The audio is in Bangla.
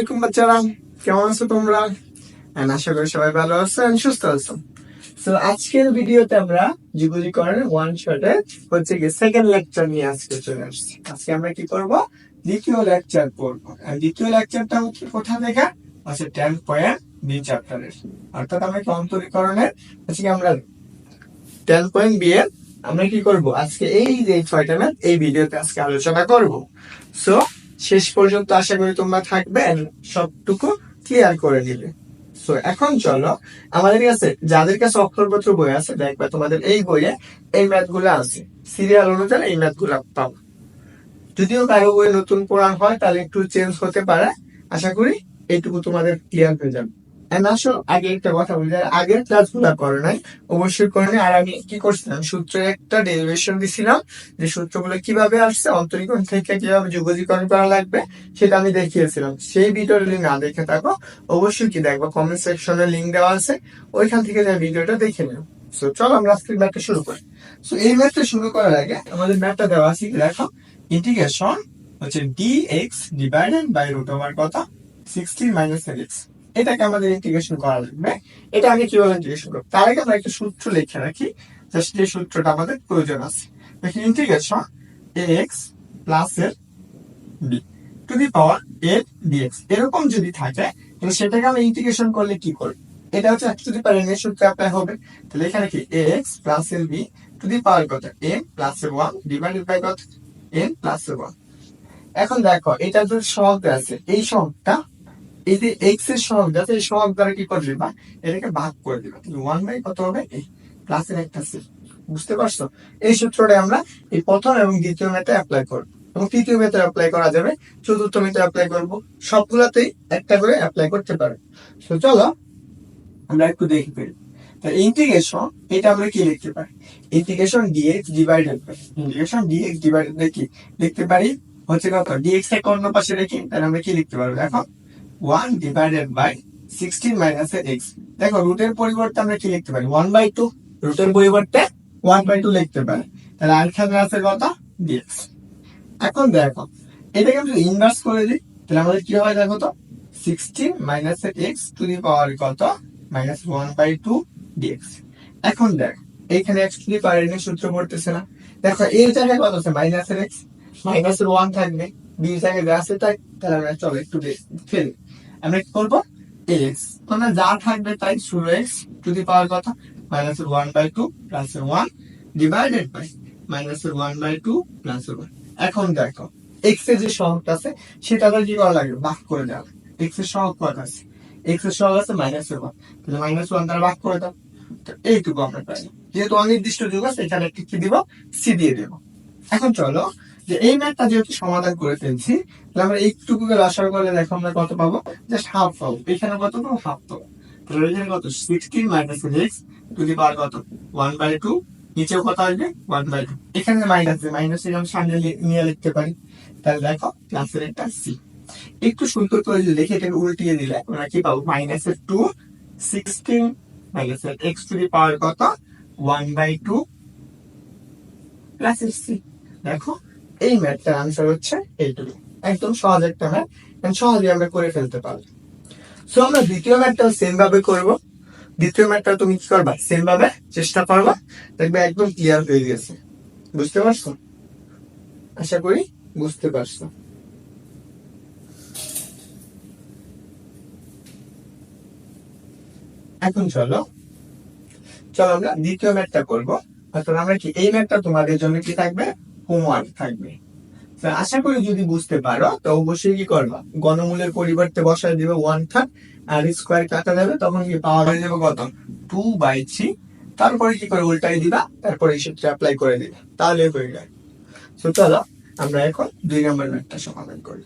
আসসালামাইকুম বাচ্চারা, কেমন আছো তোমরা? আশা করি সবাই ভালো আছো আর সুস্থ আছো। তো আজকের ভিডিওতে আমরা জীবনীকরণের ওয়ান শটে হচ্ছে কি সেকেন্ড লেকচার নিয়ে আজকে চলে আসছি। আজকে আমরা কি করব? দ্বিতীয় লেকচার পড়ব। আর দ্বিতীয় লেকচারটা হচ্ছে কোথা থেকে? আচ্ছা 10.b চ্যাপ্টারের, অর্থাৎ আমরা কি অন্তরীকরণের আজকে আমরা 10.b এর আমরা কি করব আজকে এই যে 6টা ম্যাথ এই ভিডিওতে আজকে আলোচনা করব। সো শেষ পর্যন্ত আশা করি তোমরা থাকবে, সবটুকু ক্লিয়ার করে দিলে। সো এখন চলো, আমাদের কাছে যাদের কাছে অক্ষরপত্র বই আছে দেখবে তোমাদের এই বইয়ে এই ম্যাথ গুলো আছে, সিরিয়াল অনুযায়ী এই ম্যাথ গুলো পাবো। যদিও কারো বই নতুন পড়া হয় তাহলে একটু চেঞ্জ হতে পারে, আশা করি এইটুকু তোমাদের ক্লিয়ার হয়ে যাবে। আসো আগে একটা কথা বলি, আগের ক্লাস গুলা করে নাই অবশ্যই করে নাই। আর আমি কি করছিলাম, সূত্রের একটা ডেরিভেশন দিছিলাম, যে সূত্রগুলো কিভাবে আসছে, অন্তরীকরণ থেকে কিভাবে যোগজীকরণ করা লাগবে সেটা আমি দেখিয়েছিলাম। সেই ভিডিওটা যদি না দেখে থাকো অবশ্যই কি দেখবো, কমেন্ট সেকশনে লিঙ্ক দেওয়া আছে, ওইখান থেকে যে ভিডিওটা দেখে নিও। সো চলো আমরা আজকের ম্যাথটা শুরু করি। সো এই ম্যাথটা শুরু করার আগে আমাদের ম্যাথটা দেওয়া আছে, দেখো ইন্টিগ্রেশন হচ্ছে dx divided by root over কত 16 মাইনাস x, এটাকে আমাদের ইন্টিগ্রেশন করা লাগবে। এটা আমি কিভাবে ইন্টিগ্রেশন করব তার আগে আমরা একটা সূত্র লিখে রাখি, জাস্ট যে সূত্রটা আমাদের প্রয়োজন আছে। দেখি ইন্টিগ্রেশন ax প্লাস এর b to the power a dx এরকম যদি থাকে তাহলে সেটাকে আমরা ইন্টিগ্রেশন করলে কি করব? এটা হচ্ছে x to the power n এর সূত্রে অ্যাপ্লাই হবে। তাহলে এখানে কি ax প্লাস এর b টু দি পাওয়ার কত n প্লাস এর 1 ডিভাইডেড বাই কত n প্লাস এর 1। এখন দেখো এটা যদি সহগ আছে, এই সহগটা এই যে এক্স এর সহগ আছে, এই সহগ দ্বারা কি করে দিবা, এটাকে ভাগ করে দিবা। তাহলে 1 বাই কত হবে, এই প্লাসের একটা সি। বুঝতে পারছো? এই সূত্রটা আমরা এই প্রথম এবং দ্বিতীয় মেথডে অ্যাপ্লাই করব, এবং তৃতীয় মেথডে অ্যাপ্লাই করা যাবে, চতুর্থ মেথডে অ্যাপ্লাই করব, সবগুলাতেই একটা করে অ্যাপ্লাই করতে পারো। তো চলো আমরা একটু দেখি ফেলি। তাহলে ইন্টিগ্রেশন এটা আমরা কি লিখতে পারি, integration dx divided by integration dx divided by কি লিখতে পারি হচ্ছে কত, ডিএক্স কে অন্য পাশে রেখে তাহলে আমরা কি লিখতে পারবো, দেখো 1 ডিভাইডেড বাই 16 মাইনাস x। দেখো রুটের পরিবর্তে আমরা কি লিখতে পারি 1/2, রুটের পরিবর্তে 1/2 লিখতে পারি। তাহলে আর এখানে আছে কত dx। এখন দেখো এটাকে আমরা ইনভার্স করে দিই, তাহলে আমাদের কি হয় দেখো তো 16 মাইনাস x টু দি পাওয়ার কত মাইনাস 1/2 dx। এখন দেখ এইখানে x to the power n এর সূত্র পড়তেছে না, দেখো এর জায়গায় কত আছে মাইনাসের x, মাইনাসের 1 থাকবে, b এর জায়গায় যা আছে তাই। তাহলে আমরা চলো একটু ফেলি, আমরা কি করবো x মানে যা থাকবে তাই, শুরু x টু দি পাওয়ার কত মাইনাসের 1/2 প্লাসের 1 ডিভাইডেড বাই মাইনাসের 1/2 প্লাসের 1। এখন দেখো x এর যে সহগটা আছে সেটা কি করা লাগবে, ভাগ করে দেওয়া। x এর সহগ কত আছে, x এর সহগ আছে মাইনাসের 1, তাহলে -1 দ্বারা ভাগ করে দাও। তো এইটুকু আমরা পাই, যেহেতু অনির্দিষ্ট যুগ আছে এখানে একটু কি দিব, সি দিয়ে দেবো। এখন চলো যে এই ম্যাথটা যেহেতু সমাধান করে ফেলছি, তাহলে আমরা এইটুকুকে লসাগু করলে দেখো আমরা কত পাবো, জাস্ট হাফ পাবো। এখানে কত পাবো, হাফ পাবো। তাহলে এখানে কত 16 মাইনাস x টু দি পাওয়ার কত 1/2, নিচেও কত আসবে 1/2, এখানে মাইনাস মাইনাস এর সামনে নিয়ে লিখতে পারি। তাহলে দেখো প্লাসের একটা সি। একটু সুন্দর করে যদি লিখে এটাকে উল্টিয়ে দিলে আমরা কি পাবো, মাইনাসের 2 16 মাইনাসের x টু দি পাওয়ার কত 1/2 প্লাসের সি। দেখো এই ম্যাথটার আনসার হচ্ছে এইটুকু, একদম সহজ একটা ম্যাথ, সহজে আমরা করে ফেলতে পারবো। সো আমরা দ্বিতীয় ম্যাথটাও সেম ভাবে করব। দ্বিতীয় ম্যাথটা তুমি কি করবা, সেম ভাবে চেষ্টা করবা, দেখবে একদম ক্লিয়ার হয়ে গেছে। বুঝতে পারছো? আশা করি বুঝতে পারছো। এখন চলো আমরা দ্বিতীয় ম্যাথটা করবো। অর্থাৎ আমরা কি এই ম্যাথটা তোমাদের জন্য কি থাকবে, হোমওয়ার্ক থাকবে। আশা করি যদি বুঝতে পারো তো অবশ্যই কি করবা, গণমূলের পরিবর্তে বসায় দিবে 1/3 আর স্কোয়ার কাটা যাবে, তখন কি পাওয়ার হয়ে যাবে কত 2/3। তারপরে কি করে উল্টাই দিবা, তারপরে এই সূত্রে অ্যাপ্লাই করে দিবা, তাহলে হয়ে যায়। তো চলো আমরা এখন 2 নম্বর ম্যাথটা সমাধান করি।